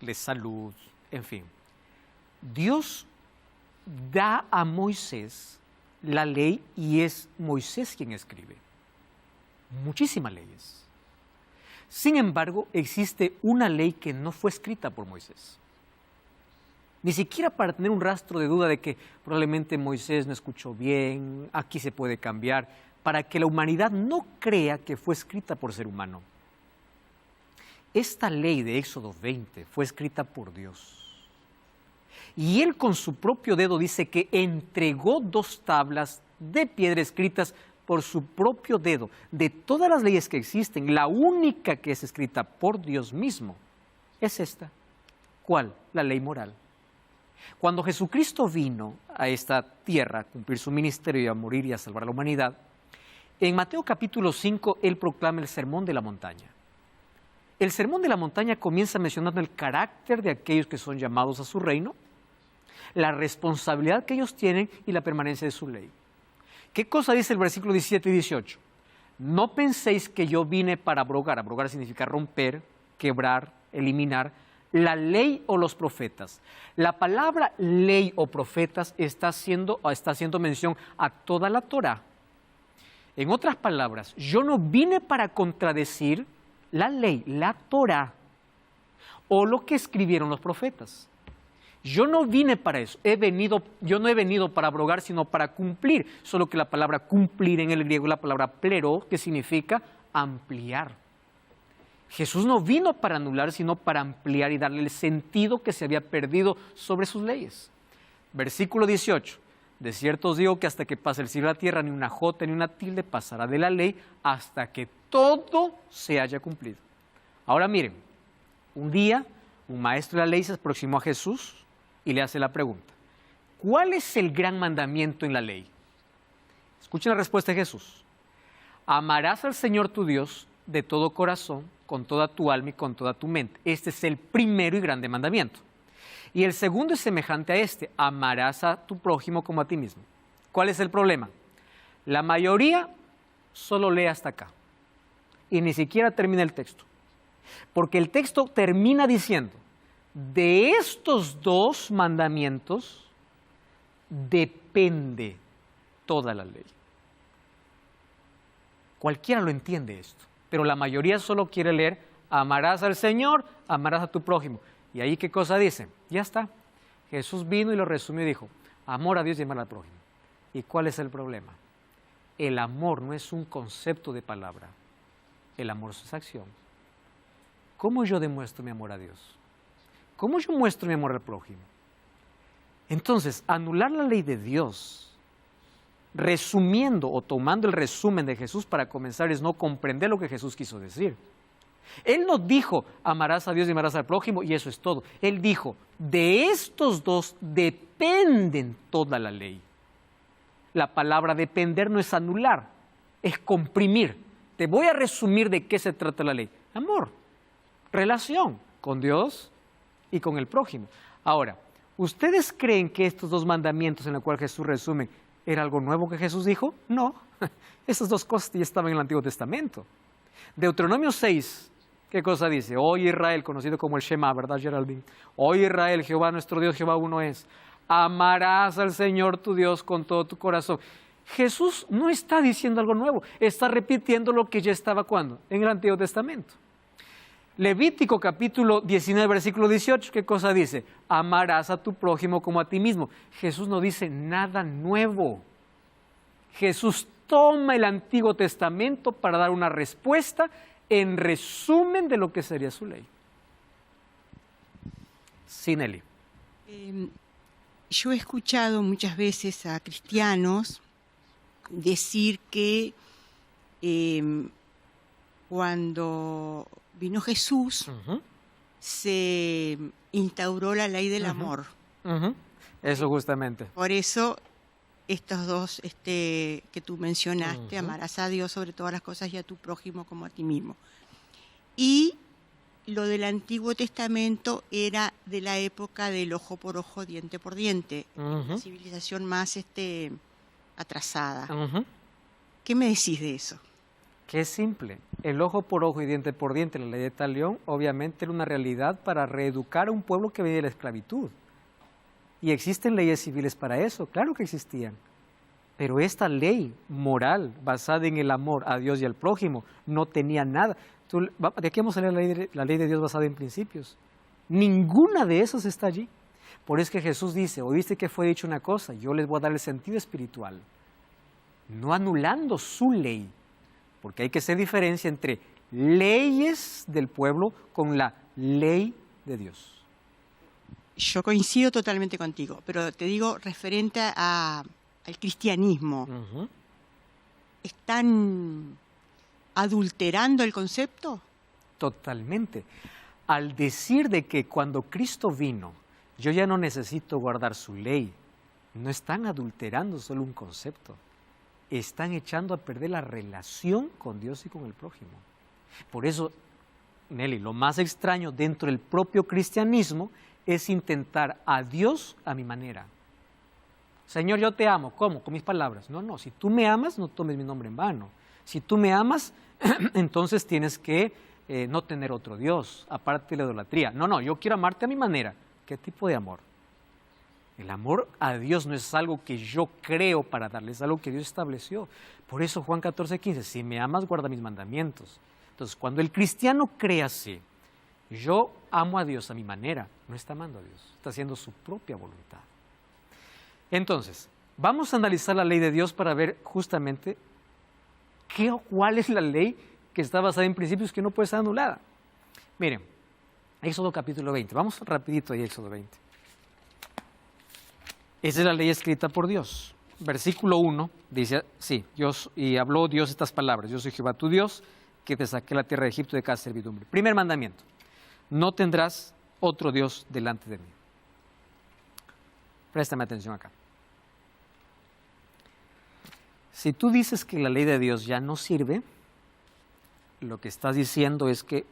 de salud, en fin. Dios da a Moisés la ley y es Moisés quien escribe. Muchísimas leyes. Sin embargo, existe una ley que no fue escrita por Moisés. Ni siquiera para tener un rastro de duda de que probablemente Moisés no escuchó bien, aquí se puede cambiar, para que la humanidad no crea que fue escrita por ser humano. Esta ley de Éxodo 20 fue escrita por Dios. Y Él con su propio dedo dice que entregó 2 tablas de piedra escritas por su propio dedo. De todas las leyes que existen, la única que es escrita por Dios mismo es esta. ¿Cuál? La ley moral. Cuando Jesucristo vino a esta tierra a cumplir su ministerio y a morir y a salvar a la humanidad, en Mateo capítulo 5 Él proclama el Sermón de la Montaña. El Sermón de la Montaña comienza mencionando el carácter de aquellos que son llamados a su reino, la responsabilidad que ellos tienen y la permanencia de su ley. ¿Qué cosa dice el versículo 17 y 18? No penséis que yo vine para abrogar. Abrogar significa romper, quebrar, eliminar la ley o los profetas. La palabra ley o profetas está haciendo mención a toda la Torá. En otras palabras, yo no vine para contradecir la ley, la Torá, o lo que escribieron los profetas. Yo no vine para eso, yo no he venido para abrogar, sino para cumplir. Solo que la palabra cumplir en el griego es la palabra plero, que significa ampliar. Jesús no vino para anular, sino para ampliar y darle el sentido que se había perdido sobre sus leyes. Versículo 18. De cierto os digo que hasta que pase el cielo y la tierra, ni una jota ni una tilde pasará de la ley hasta que todo se haya cumplido. Ahora miren, un día un maestro de la ley se aproximó a Jesús y le hace la pregunta: ¿cuál es el gran mandamiento en la ley? Escuchen la respuesta de Jesús: amarás al Señor tu Dios de todo corazón, con toda tu alma y con toda tu mente. Este es el primero y grande mandamiento. Y el segundo es semejante a este: amarás a tu prójimo como a ti mismo. ¿Cuál es el problema? La mayoría solo lee hasta acá y ni siquiera termina el texto. Porque el texto termina diciendo: de estos dos mandamientos depende toda la ley. Cualquiera lo entiende esto, pero la mayoría solo quiere leer: amarás al Señor, amarás a tu prójimo. ¿Y ahí qué cosa dice? Ya está. Jesús vino y lo resumió y dijo: amor a Dios y amar al prójimo. ¿Y cuál es el problema? El amor no es un concepto de palabra. El amor es acción. ¿Cómo yo demuestro mi amor a Dios? ¿Cómo yo muestro mi amor al prójimo? Entonces, anular la ley de Dios, resumiendo o tomando el resumen de Jesús para comenzar, es no comprender lo que Jesús quiso decir. Él no dijo: amarás a Dios y amarás al prójimo y eso es todo. Él dijo: de estos dos dependen toda la ley. La palabra depender no es anular, es comprimir. Te voy a resumir de qué se trata la ley. Amor, relación con Dios y con el prójimo. Ahora, ¿ustedes creen que estos dos mandamientos en los cuales Jesús resume era algo nuevo que Jesús dijo? No, esas dos cosas ya estaban en el Antiguo Testamento. Deuteronomio 6, ¿qué cosa dice? Oye Israel, conocido como el Shema, ¿verdad, Geraldine? Oye Israel, Jehová nuestro Dios, Jehová uno es. Amarás al Señor tu Dios con todo tu corazón. Jesús no está diciendo algo nuevo, está repitiendo lo que ya estaba ¿cuándo? En el Antiguo Testamento. Levítico capítulo 19, versículo 18, ¿qué cosa dice? Amarás a tu prójimo como a ti mismo. Jesús no dice nada nuevo. Jesús toma el Antiguo Testamento para dar una respuesta en resumen de lo que sería su ley. Sí, Nelly. Yo he escuchado muchas veces a cristianos decir que cuando vino Jesús, se instauró la ley del amor. Eso justamente. Por eso estos dos que tú mencionaste, amarás a Dios sobre todas las cosas y a tu prójimo como a ti mismo. Y lo del Antiguo Testamento era de la época del ojo por ojo, diente por diente, una civilización más atrasada. ¿Qué me decís de eso? Que es simple. El ojo por ojo y diente por diente, la ley de Talión, obviamente era una realidad para reeducar a un pueblo que venía de la esclavitud. Y existen leyes civiles para eso, claro que existían. Pero esta ley moral, basada en el amor a Dios y al prójimo, no tenía nada. ¿De qué vamos a leer la ley de Dios basada en principios? Ninguna de esas está allí. Por eso es que Jesús dice: oíste que fue dicho una cosa, yo les voy a dar el sentido espiritual. No anulando su ley, porque hay que hacer diferencia entre leyes del pueblo con la ley de Dios. Yo coincido totalmente contigo, pero te digo referente al cristianismo. ¿Están adulterando el concepto? Totalmente. Al decir de que cuando Cristo vino, yo ya no necesito guardar su ley, no están adulterando solo un concepto. Están echando a perder la relación con Dios y con el prójimo. Por eso, Nelly, lo más extraño dentro del propio cristianismo es intentar a Dios a mi manera. Señor, yo te amo. ¿Cómo? Con mis palabras. No, si tú me amas, no tomes mi nombre en vano. Si tú me amas, entonces tienes que no tener otro Dios, aparte de la idolatría. No, yo quiero amarte a mi manera. ¿Qué tipo de amor? El amor a Dios no es algo que yo creo para darle, es algo que Dios estableció. Por eso Juan 14:15, si me amas, guarda mis mandamientos. Entonces, cuando el cristiano cree así, yo amo a Dios a mi manera, no está amando a Dios, está haciendo su propia voluntad. Entonces, vamos a analizar la ley de Dios para ver justamente cuál es la ley que está basada en principios que no puede ser anulada. Miren, Éxodo capítulo 20, vamos rapidito ahí, Éxodo 20. Esa es la ley escrita por Dios. Versículo 1 dice, sí, y habló Dios estas palabras: yo soy Jehová tu Dios, que te saqué de la tierra de Egipto de casa de servidumbre. Primer mandamiento: no tendrás otro Dios delante de mí. Préstame atención acá. Si tú dices que la ley de Dios ya no sirve, lo que estás diciendo es que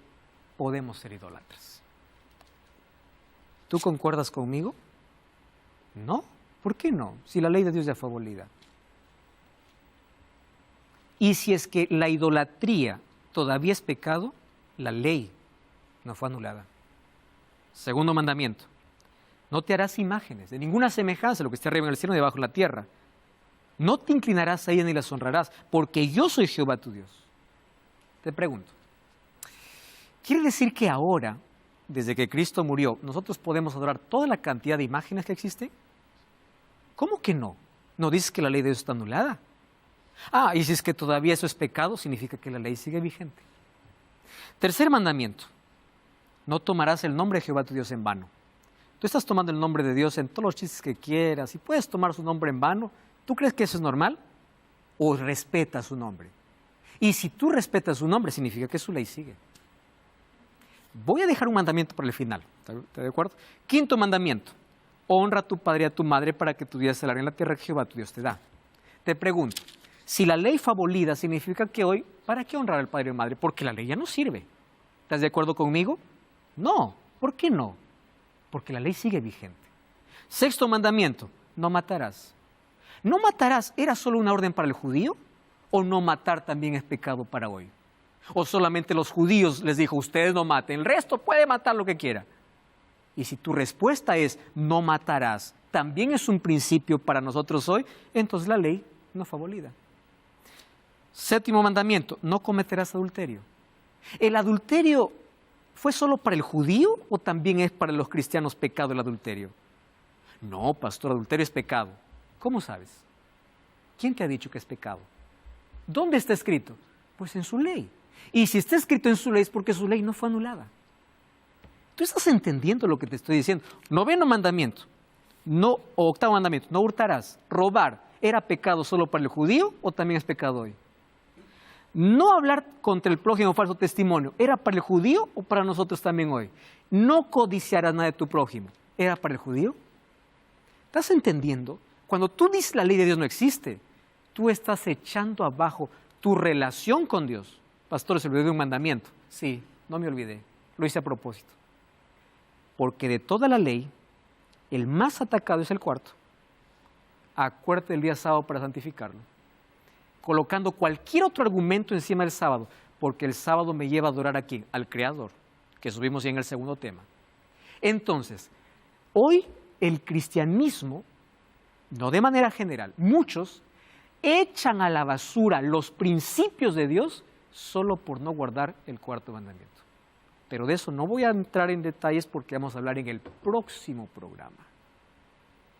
podemos ser idólatras. ¿Tú concuerdas conmigo? No. ¿Por qué no? Si la ley de Dios ya fue abolida. Y si es que la idolatría todavía es pecado, la ley no fue anulada. Segundo mandamiento: no te harás imágenes de ninguna semejanza de lo que esté arriba en el cielo ni debajo en la tierra. No te inclinarás a ella ni las honrarás, porque yo soy Jehová tu Dios. Te pregunto, ¿quiere decir que ahora, desde que Cristo murió, nosotros podemos adorar toda la cantidad de imágenes que existen? ¿Cómo que no? ¿No dices que la ley de Dios está anulada? Ah, y si es que todavía eso es pecado, significa que la ley sigue vigente. Tercer mandamiento: no tomarás el nombre de Jehová tu Dios en vano. Tú estás tomando el nombre de Dios en todos los chistes que quieras y puedes tomar su nombre en vano. ¿Tú crees que eso es normal? ¿O respetas su nombre? Y si tú respetas su nombre, significa que su ley sigue. Voy a dejar un mandamiento para el final, ¿está de acuerdo? Quinto mandamiento: honra a tu padre y a tu madre para que tu día se alargue en la tierra que Jehová tu Dios te da. Te pregunto, si la ley fue abolida, significa que hoy, ¿para qué honrar al padre y madre? Porque la ley ya no sirve. ¿Estás de acuerdo conmigo? No. ¿Por qué no? Porque la ley sigue vigente. Sexto mandamiento: no matarás. ¿No matarás era solo una orden para el judío? ¿O no matar también es pecado para hoy? ¿O solamente los judíos les dijo, ustedes no maten, el resto puede matar lo que quiera? Y si tu respuesta es no matarás, también es un principio para nosotros hoy, entonces la ley no fue abolida. Séptimo mandamiento: no cometerás adulterio. ¿El adulterio fue solo para el judío o también es para los cristianos pecado el adulterio? No, pastor, adulterio es pecado. ¿Cómo sabes? ¿Quién te ha dicho que es pecado? ¿Dónde está escrito? Pues en su ley. Y si está escrito en su ley es porque su ley no fue anulada. ¿Tú estás entendiendo lo que te estoy diciendo? Noveno mandamiento, o octavo mandamiento: no hurtarás. Robar, ¿era pecado solo para el judío o también es pecado hoy? No hablar contra el prójimo falso testimonio, ¿era para el judío o para nosotros también hoy? No codiciarás nada de tu prójimo, ¿era para el judío? ¿Estás entendiendo? Cuando tú dices la ley de Dios no existe, tú estás echando abajo tu relación con Dios. Pastor, se olvidó de un mandamiento. Sí, no me olvidé, lo hice a propósito. Porque de toda la ley, el más atacado es el cuarto. Acuérdate del día sábado para santificarlo. Colocando cualquier otro argumento encima del sábado, porque el sábado me lleva a adorar a ¿quién? Al Creador, que subimos ya en el segundo tema. Entonces, hoy el cristianismo, no de manera general, muchos echan a la basura los principios de Dios solo por no guardar el cuarto mandamiento. Pero de eso no voy a entrar en detalles porque vamos a hablar en el próximo programa.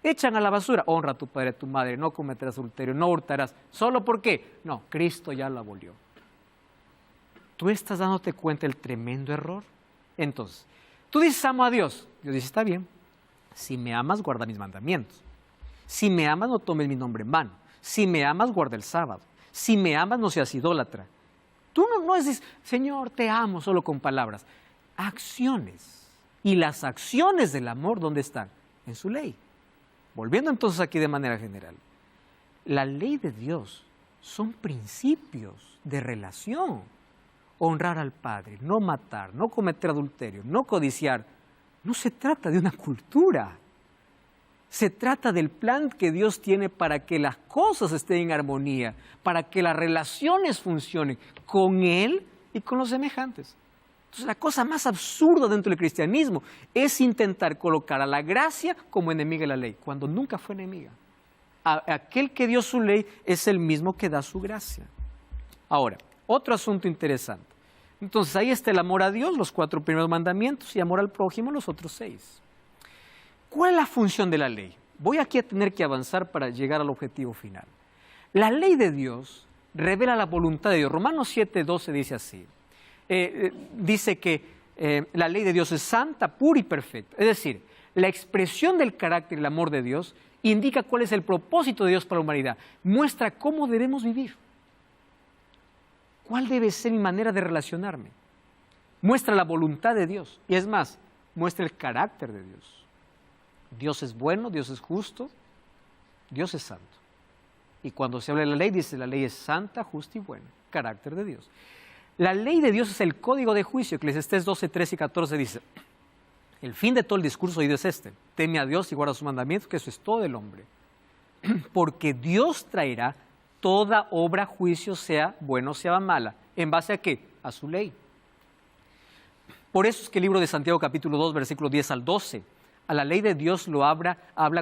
Echan a la basura: honra a tu padre y a tu madre, no cometerás adulterio, no hurtarás. ¿Solo por qué? No, Cristo ya lo abolió. ¿Tú estás dándote cuenta del tremendo error? Entonces, tú dices amo a Dios. Dios dice, está bien, si me amas guarda mis mandamientos. Si me amas no tomes mi nombre en vano. Si me amas guarda el sábado. Si me amas no seas idólatra. Tú no dices, Señor, te amo solo con palabras. Acciones. Y las acciones del amor, ¿dónde están? En su ley. Volviendo entonces aquí de manera general. La ley de Dios son principios de relación. Honrar al Padre, no matar, no cometer adulterio, no codiciar. No se trata de una cultura. Se trata del plan que Dios tiene para que las cosas estén en armonía, para que las relaciones funcionen con Él y con los semejantes. Entonces, la cosa más absurda dentro del cristianismo es intentar colocar a la gracia como enemiga de la ley, cuando nunca fue enemiga. Aquel que dio su ley es el mismo que da su gracia. Ahora, otro asunto interesante. Entonces, ahí está el amor a Dios, los 4 primeros mandamientos, y amor al prójimo, los otros 6. ¿Cuál es la función de la ley? Voy aquí a tener que avanzar para llegar al objetivo final. La ley de Dios revela la voluntad de Dios. Romanos 7:12 dice así. Dice que la ley de Dios es santa, pura y perfecta. Es decir, la expresión del carácter y el amor de Dios, indica cuál es el propósito de Dios para la humanidad, muestra cómo debemos vivir, cuál debe ser mi manera de relacionarme, muestra la voluntad de Dios y es más, muestra el carácter de Dios. Dios es bueno, Dios es justo, Dios es santo. Y cuando se habla de la ley, dice la ley es santa, justa y buena, carácter de Dios. La ley de Dios es el código de juicio. Eclesiastés 12, 13 y 14 dice, el fin de todo el discurso oído es este, teme a Dios y guarda sus mandamientos, que eso es todo el hombre. Porque Dios traerá toda obra a juicio, sea buena o sea mala. ¿En base a qué? A su ley. Por eso es que el libro de Santiago capítulo 2, versículo 10 al 12, a la ley de Dios lo habla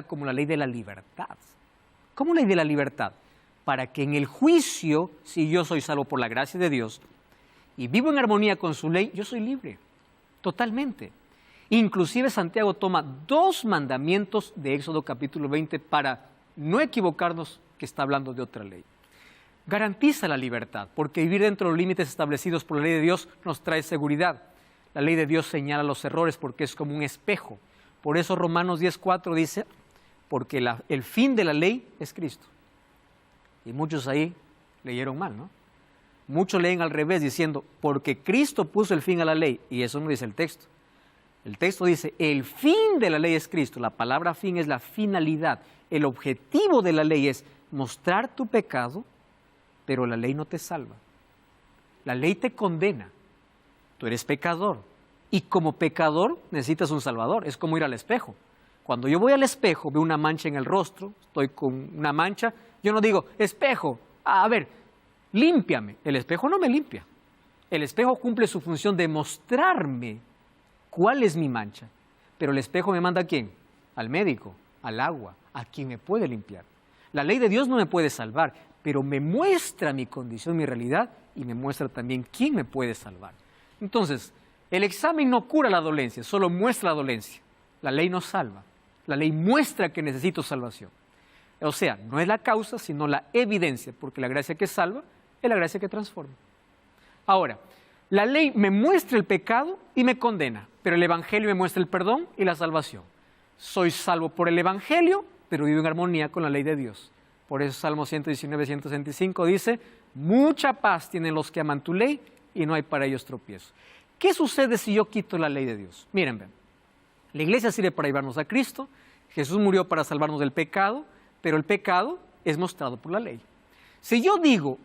como la ley de la libertad. ¿Cómo ley de la libertad? Para que en el juicio, si yo soy salvo por la gracia de Dios y vivo en armonía con su ley, yo soy libre, totalmente. Inclusive Santiago toma 2 mandamientos de Éxodo capítulo 20 para no equivocarnos que está hablando de otra ley. Garantiza la libertad, porque vivir dentro de los límites establecidos por la ley de Dios nos trae seguridad. La ley de Dios señala los errores porque es como un espejo. Por eso Romanos 10:4 dice, porque el fin de la ley es Cristo. Y muchos ahí leyeron mal, ¿no? Muchos leen al revés diciendo, porque Cristo puso el fin a la ley. Y eso no dice el texto. El texto dice, el fin de la ley es Cristo. La palabra fin es la finalidad. El objetivo de la ley es mostrar tu pecado, pero la ley no te salva. La ley te condena. Tú eres pecador. Y como pecador necesitas un salvador. Es como ir al espejo. Cuando yo voy al espejo, veo una mancha en el rostro, estoy con una mancha, yo no digo, espejo, a ver, límpiame. El espejo no me limpia. El espejo cumple su función de mostrarme cuál es mi mancha. Pero el espejo me manda ¿a quién? Al médico, al agua, a quien me puede limpiar. La ley de Dios no me puede salvar, pero me muestra mi condición, mi realidad, y me muestra también quién me puede salvar. Entonces, el examen no cura la dolencia, solo muestra la dolencia. La ley no salva. La ley muestra que necesito salvación. O sea, no es la causa, sino la evidencia, porque la gracia que salva es la gracia que transforma. Ahora, la ley me muestra el pecado y me condena, pero el Evangelio me muestra el perdón y la salvación. Soy salvo por el Evangelio, pero vivo en armonía con la ley de Dios. Por eso Salmo 119, 165 dice, mucha paz tienen los que aman tu ley y no hay para ellos tropiezo. ¿Qué sucede si yo quito la ley de Dios? Miren, ven. La iglesia sirve para llevarnos a Cristo, Jesús murió para salvarnos del pecado, pero el pecado es mostrado por la ley. Si yo digo,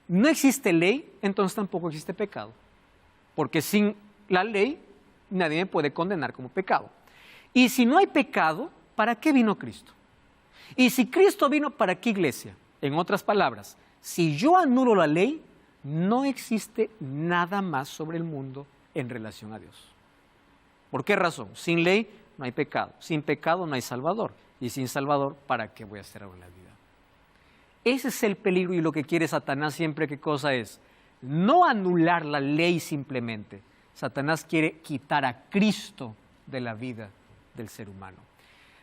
no existe ley, entonces tampoco existe pecado, porque sin la ley nadie me puede condenar como pecado. Y si no hay pecado, ¿para qué vino Cristo? Y si Cristo vino, ¿para qué iglesia? En otras palabras, si yo anulo la ley, no existe nada más sobre el mundo en relación a Dios. ¿Por qué razón? Sin ley no hay pecado, sin pecado no hay salvador, y sin salvador, ¿para qué voy a hacer ahora la vida? Ese es el peligro y lo que quiere Satanás siempre. ¿Qué cosa es? No anular la ley simplemente. Satanás quiere quitar a Cristo de la vida del ser humano.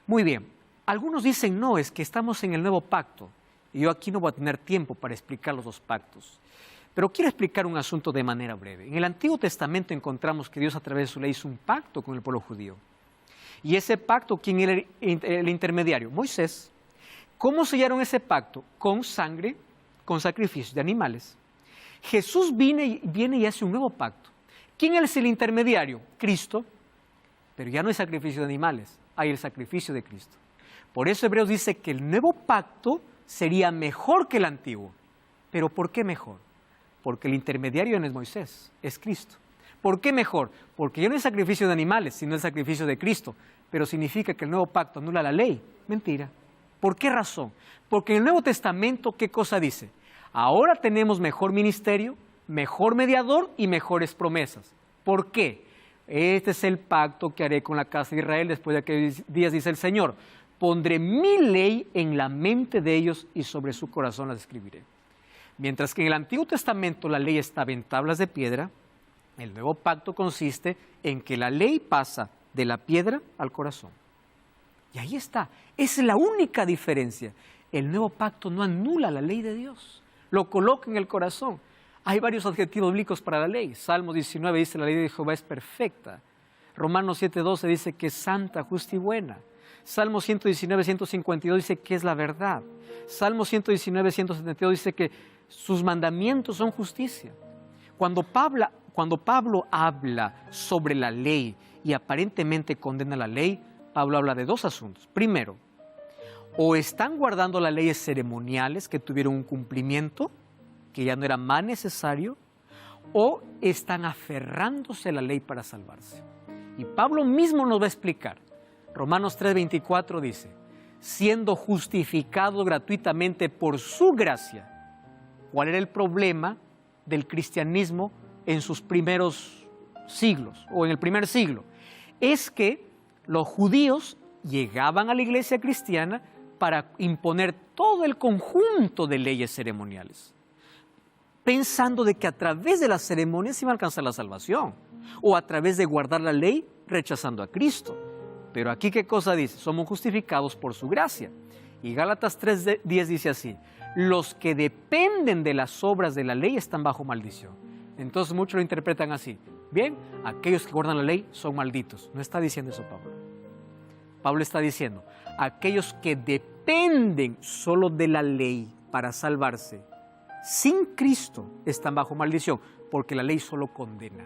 Muy bien, algunos dicen, no, es que estamos en el nuevo pacto, y yo aquí no voy a tener tiempo para explicar los 2 pactos. Pero quiero explicar un asunto de manera breve. En el Antiguo Testamento encontramos que Dios a través de su ley hizo un pacto con el pueblo judío. Y ese pacto, ¿quién era el intermediario? Moisés. ¿Cómo sellaron ese pacto? Con sangre, con sacrificios de animales. Jesús viene y hace un nuevo pacto. ¿Quién es el intermediario? Cristo. Pero ya no hay sacrificio de animales, hay el sacrificio de Cristo. Por eso Hebreos dice que el nuevo pacto sería mejor que el antiguo. ¿Pero por qué mejor? Porque el intermediario no es Moisés, es Cristo. ¿Por qué mejor? Porque ya no es sacrificio de animales, sino el sacrificio de Cristo. Pero significa que el nuevo pacto anula la ley. Mentira. ¿Por qué razón? Porque en el Nuevo Testamento, ¿qué cosa dice? Ahora tenemos mejor ministerio, mejor mediador y mejores promesas. ¿Por qué? Este es el pacto que haré con la casa de Israel después de aquellos días, dice el Señor. Pondré mi ley en la mente de ellos y sobre su corazón las escribiré. Mientras que en el Antiguo Testamento la ley estaba en tablas de piedra, el nuevo pacto consiste en que la ley pasa de la piedra al corazón. Y ahí está, esa es la única diferencia. El nuevo pacto no anula la ley de Dios, lo coloca en el corazón. Hay varios adjetivos bíblicos para la ley. Salmo 19 dice, la ley de Jehová es perfecta. Romanos 7:12 dice que es santa, justa y buena. Salmo 119, 152 dice que es la verdad. Salmo 119, 172 dice que sus mandamientos son justicia. Cuando Pablo habla sobre la ley y aparentemente condena la ley, Pablo habla de dos asuntos. Primero, o están guardando las leyes ceremoniales que tuvieron un cumplimiento, que ya no era más necesario, o están aferrándose a la ley para salvarse. Y Pablo mismo nos va a explicar. Romanos 3:24 dice, siendo justificado gratuitamente por su gracia. ¿Cuál era el problema del cristianismo en sus primeros siglos o en el primer siglo? Es que los judíos llegaban a la iglesia cristiana para imponer todo el conjunto de leyes ceremoniales, pensando de que a través de las ceremonias iba a alcanzar la salvación, o a través de guardar la ley rechazando a Cristo. Pero aquí, ¿qué cosa dice? Somos justificados por su gracia. Y Gálatas 3:10 dice así, los que dependen de las obras de la ley están bajo maldición. Entonces muchos lo interpretan así. Bien, aquellos que guardan la ley son malditos. No está diciendo eso Pablo. Pablo está diciendo, aquellos que dependen solo de la ley para salvarse, sin Cristo están bajo maldición, porque la ley solo condena.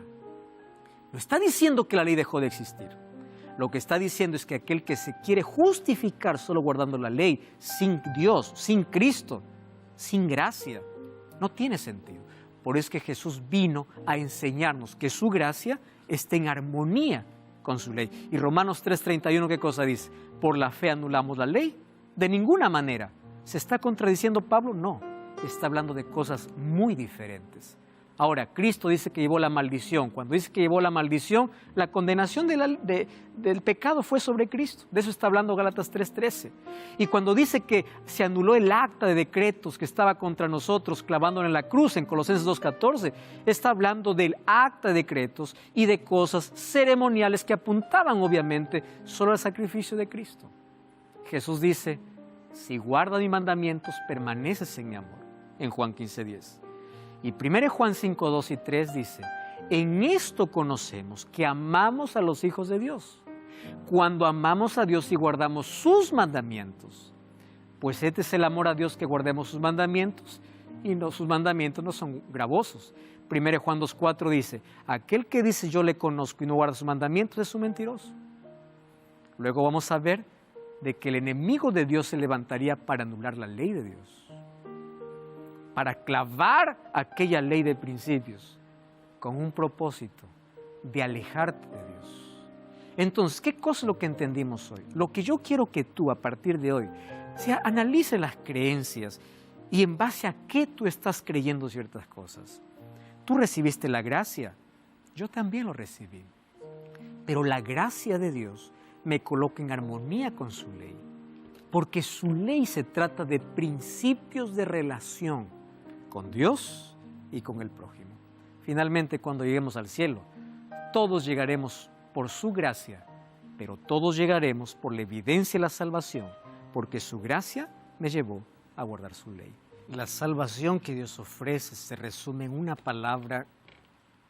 No está diciendo que la ley dejó de existir. Lo que está diciendo es que aquel que se quiere justificar solo guardando la ley, sin Dios, sin Cristo, sin gracia, no tiene sentido. Por eso es que Jesús vino a enseñarnos que su gracia está en armonía con su ley. Y Romanos 3:31, ¿qué cosa dice? ¿Por la fe anulamos la ley? De ninguna manera. ¿Se está contradiciendo Pablo? No. Está hablando de cosas muy diferentes. Ahora, Cristo dice que llevó la maldición. Cuando dice que llevó la maldición, la condenación del pecado fue sobre Cristo. De eso está hablando Gálatas 3:13. Y cuando dice que se anuló el acta de decretos que estaba contra nosotros clavándola en la cruz, en Colosenses 2:14, está hablando del acta de decretos y de cosas ceremoniales que apuntaban obviamente solo al sacrificio de Cristo. Jesús dice, si guardas mis mandamientos, permaneces en mi amor, en Juan 15:10. Y 1 Juan 5:2 y 3 dice, en esto conocemos que amamos a los hijos de Dios, cuando amamos a Dios y guardamos sus mandamientos. Pues este es el amor a Dios, que guardemos sus mandamientos, y no, sus mandamientos no son gravosos. 1 Juan 2:4 dice, aquel que dice yo le conozco y no guarda sus mandamientos es un mentiroso. Luego vamos a ver de que el enemigo de Dios se levantaría para anular la ley de Dios, para clavar aquella ley de principios con un propósito de alejarte de Dios. Entonces, ¿qué cosa es lo que entendimos hoy? Lo que yo quiero que tú a partir de hoy analice las creencias y en base a qué tú estás creyendo ciertas cosas. Tú recibiste la gracia, yo también lo recibí, pero la gracia de Dios me coloca en armonía con su ley, porque su ley se trata de principios de relación con Dios y con el prójimo. Finalmente, cuando lleguemos al cielo, todos llegaremos por su gracia, pero todos llegaremos por la evidencia de la salvación, porque su gracia me llevó a guardar su ley. La salvación que Dios ofrece se resume en una palabra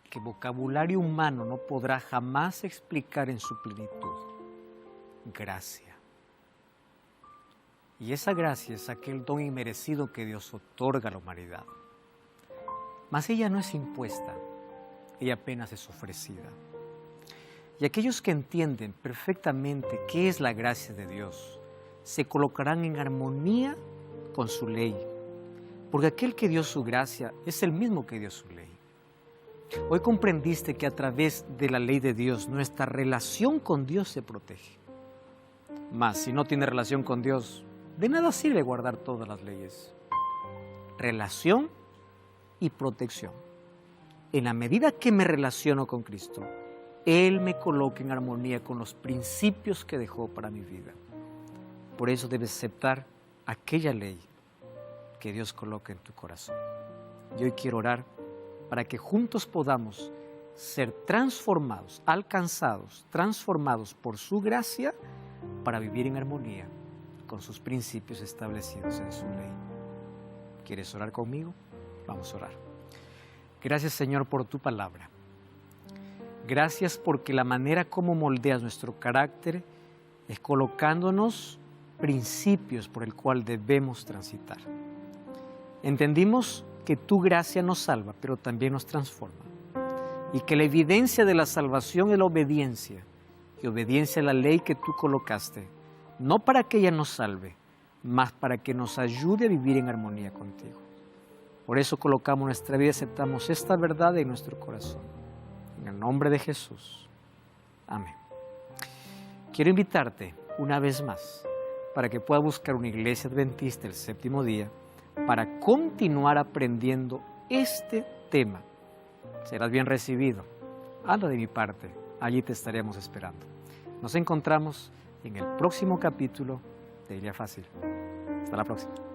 que vocabulario humano no podrá jamás explicar en su plenitud: gracia. Y esa gracia es aquel don inmerecido que Dios otorga a la humanidad. Mas ella no es impuesta, ella apenas es ofrecida. Y aquellos que entienden perfectamente qué es la gracia de Dios, se colocarán en armonía con su ley, porque aquel que dio su gracia es el mismo que dio su ley. Hoy comprendiste que a través de la ley de Dios, nuestra relación con Dios se protege. Mas si no tiene relación con Dios, de nada sirve guardar todas las leyes. Relación y protección. En la medida que me relaciono con Cristo, Él me coloca en armonía con los principios que dejó para mi vida. Por eso debes aceptar aquella ley que Dios coloca en tu corazón. Y hoy quiero orar para que juntos podamos ser transformados, alcanzados, transformados por su gracia para vivir en armonía con sus principios establecidos en su ley. ¿Quieres orar conmigo? Vamos a orar. Gracias, Señor, por tu palabra. Gracias porque la manera como moldeas nuestro carácter es colocándonos principios por el cual debemos transitar. Entendimos que tu gracia nos salva, pero también nos transforma. Y que la evidencia de la salvación es la obediencia, y obediencia a la ley que tú colocaste, no para que ella nos salve, mas para que nos ayude a vivir en armonía contigo. Por eso colocamos nuestra vida y aceptamos esta verdad en nuestro corazón. En el nombre de Jesús. Amén. Quiero invitarte una vez más para que puedas buscar una iglesia adventista el séptimo día para continuar aprendiendo este tema. Serás bien recibido. Anda de mi parte, allí te estaremos esperando. Nos encontramos en el próximo capítulo de Biblia Fácil. Hasta la próxima.